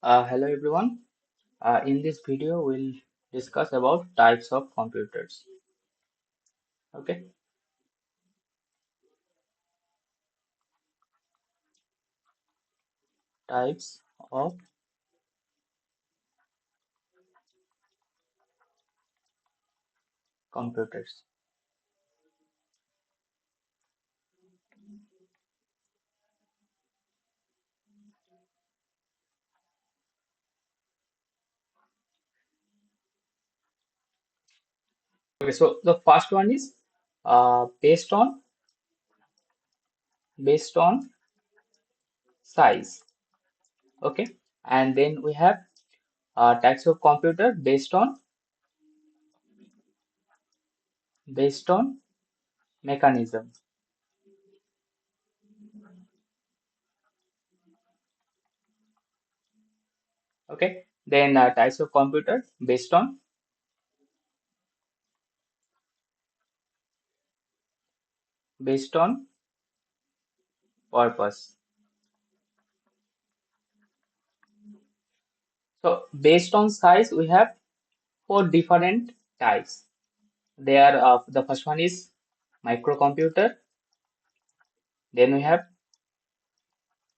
Hello everyone. In this video, we'll discuss about types of computers. Okay, types of computers. Okay, so the first one is based on size. Okay, and then we have types of computer based on mechanism. Okay, then types of computer based on purpose. So based on size, we have four different types. The first one is microcomputer. Then we have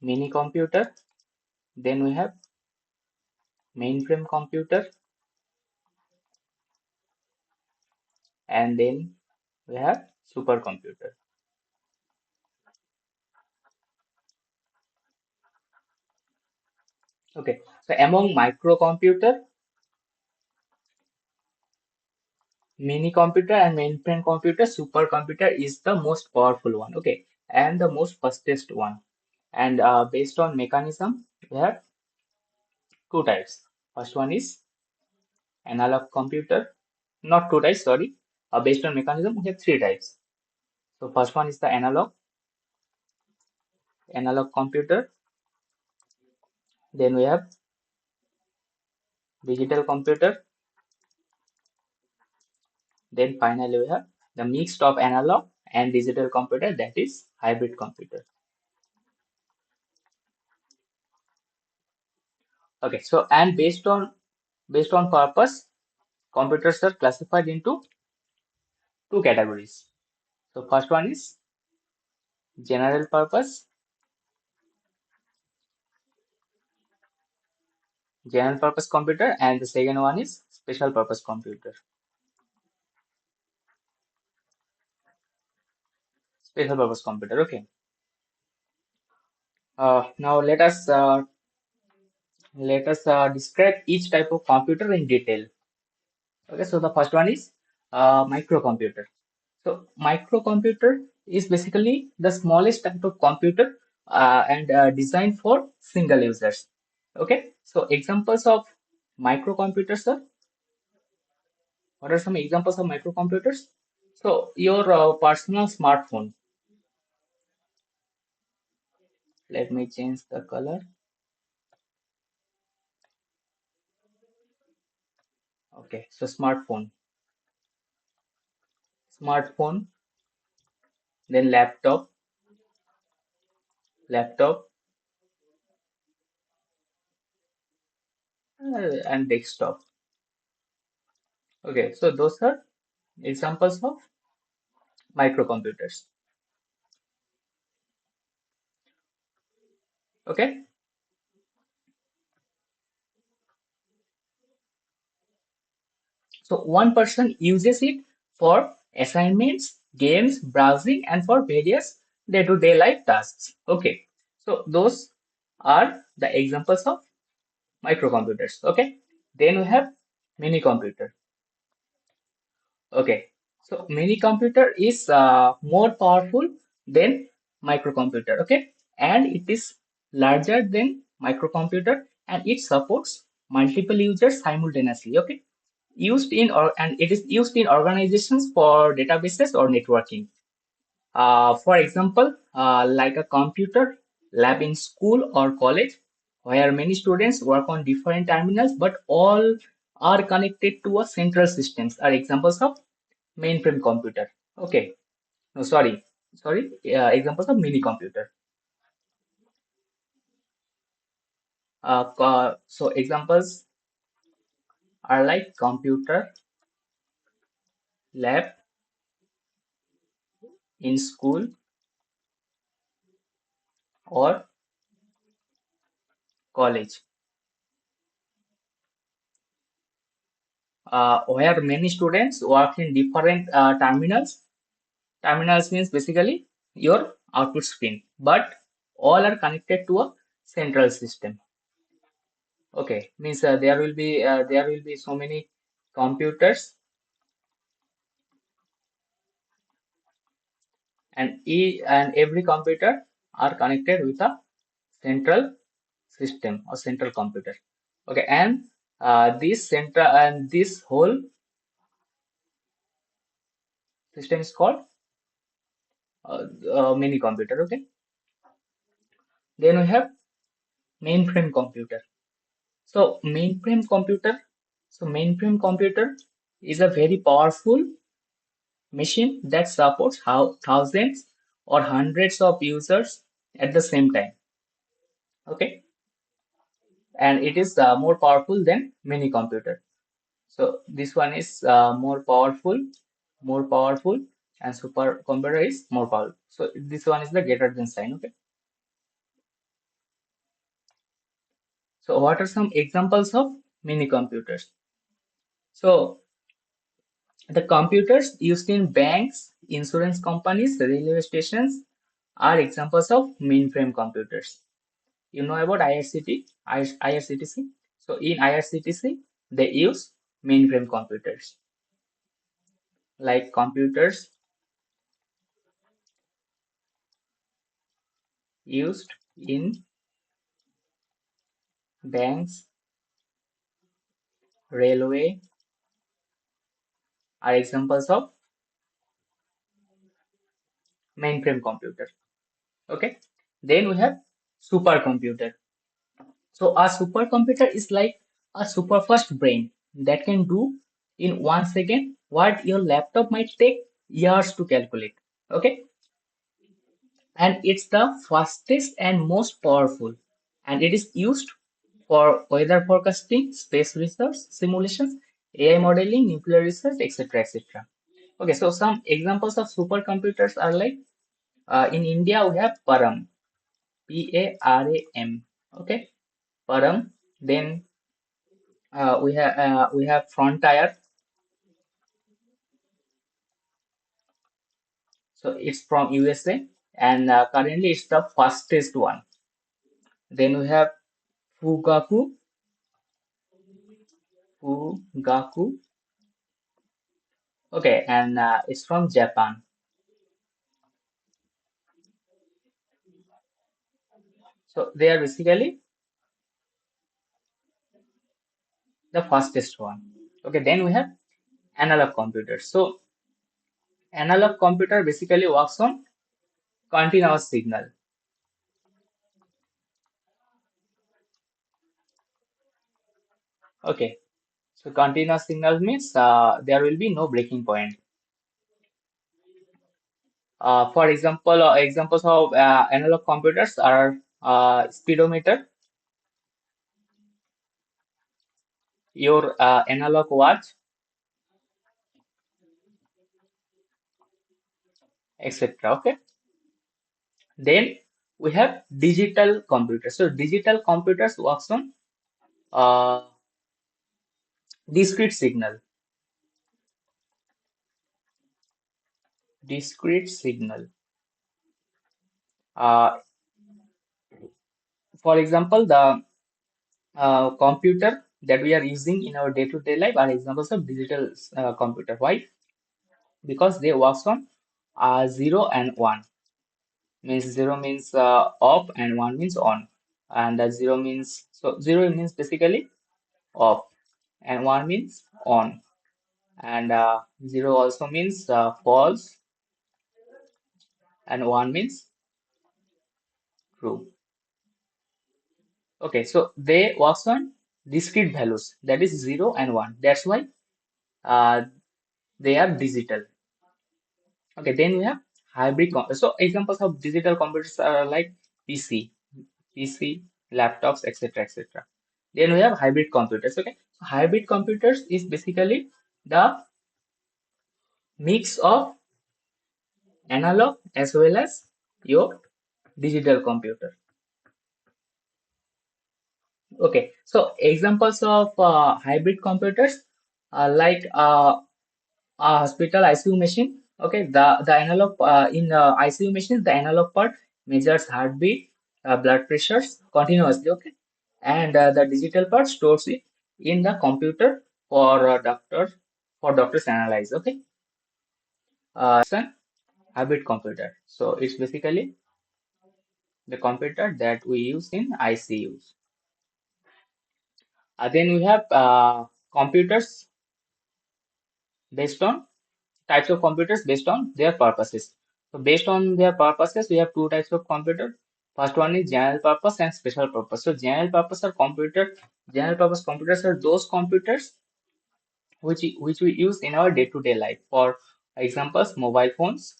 mini computer. Then we have mainframe computer, and then we have supercomputer. Okay, so among microcomputer, mini computer, and mainframe computer, supercomputer is the most powerful one. Okay, and the most fastest one. And based on mechanism, we have two types. First one is analog computer, not two types, sorry. Based on mechanism, we have three types. So first one is the analog computer. Then we have digital computer. Then finally we have the mixed of analog and digital computer, that is hybrid computer. Okay, so and based on purpose, computers are classified into two categories. So first one is general purpose computer, and the second one is special purpose computer. Special purpose computer. Okay. Now let us describe each type of computer in detail. Okay, so the first one is microcomputer. So microcomputer is basically the smallest type of computer and designed for single users. Okay, so examples of microcomputers are, what are some examples of microcomputers? So your personal smartphone. Let me change the color. Okay, so smartphone, then laptop, and desktop. Okay, so those are examples of microcomputers. Okay, so one person uses it for assignments, games, browsing, and for various day-to-day life tasks. Okay, so those are the examples of microcomputers. Okay, then we have mini computer. Okay, so mini computer is more powerful than microcomputer. Okay, and it is larger than microcomputer, and it supports multiple users simultaneously. Okay, and it is used in organizations for databases or networking. For example, like a computer lab in school or college, where many students work on different terminals, but all are connected to a central systems, are examples of mainframe computer. Okay, no, examples of mini computer. So examples are like computer lab in school or college, where many students work in different terminals. Terminals means basically your output screen, but all are connected to a central system. Okay, means there will be so many computers, and every computer are connected with a central system or central computer. Okay, and this whole system is called mini computer. Okay, then we have mainframe computer. So mainframe computer is a very powerful machine that supports how thousands or hundreds of users at the same time. Okay, and it is more powerful than many computer. So this one is more powerful, and supercomputer is more powerful. So this one is the greater than sign. Okay. So what are some examples of mini computers? So the computers used in banks, insurance companies, railway stations are examples of mainframe computers. You know about IRCTC? So in IRCTC, they use mainframe computers, like computers used in banks, railway are examples of mainframe computer. Okay. Then we have supercomputer. So a supercomputer is like a super fast brain that can do in 1 second what your laptop might take years to calculate. Okay. And it's the fastest and most powerful. And it is used for weather forecasting, space research, simulations, AI modeling, nuclear research, etc. etc. Okay, so some examples of supercomputers are like in India we have Param, Param. Okay, Param. Then we have Frontier. So it's from USA, and currently it's the fastest one. Then we have Fugaku, Fugaku. Okay, and it's from Japan. So they are basically the fastest one. Okay, then we have analog computers. So analog computer basically works on continuous signal. Okay, so continuous signal means there will be no breaking point. For example, examples of analog computers are speedometer, your analog watch, etc. Okay. Then we have digital computers. So digital computers works on uh, discrete signal. Discrete signal. Uh, for example, the computer that we are using in our day-to-day life are examples of digital computer. Why? Because they works on 0 and 1. Means 0 means off and 1 means on. And 0 means, so 0 means basically off and 1 means on. And 0 also means false and 1 means true. Okay, so they works on discrete values, that is 0 and 1. That's why uh, they are digital. Okay, then we have so examples of digital computers are like PC. PC. laptops, etc., etc. Then we have hybrid computers. Okay, so hybrid computers is basically the mix of analog as well as your digital computer. Okay, so examples of hybrid computers like a hospital ICU machine. Okay, the analog in ICU machines, the analog part measures heartbeat, blood pressures continuously. Okay, and the digital part stores it in the computer for doctors analyze. Okay, it's an hybrid computer. So it's basically the computer that we use in ICUs. Then we have computers based on types of computers based on their purposes. So based on their purposes, we have two types of computer. First one is general purpose and special purpose. So general purpose computers are those computers which we use in our day-to-day life. For examples, mobile phones,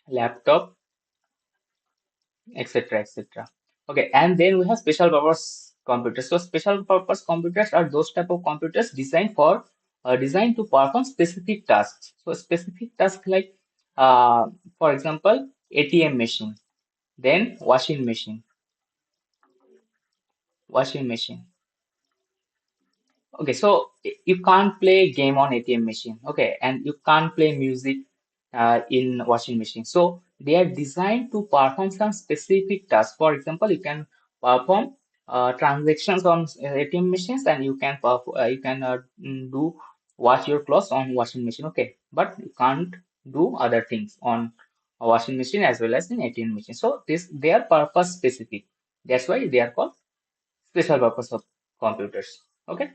laptop, etc., etc. Okay, and then we have special purpose computers. So special purpose computers are those type of computers designed to perform specific tasks. So specific tasks like, for example, ATM machine, then washing machine. Okay, so you can't play game on ATM machine. Okay, and you can't play music in washing machine. So they are designed to perform some specific tasks. For example, you can perform transactions on ATM machines, and you can do wash your clothes on washing machine. Okay, but you can't do other things on a washing machine as well as in ATM machine. So this they are purpose specific. That's why they are called special purpose of computers. Okay.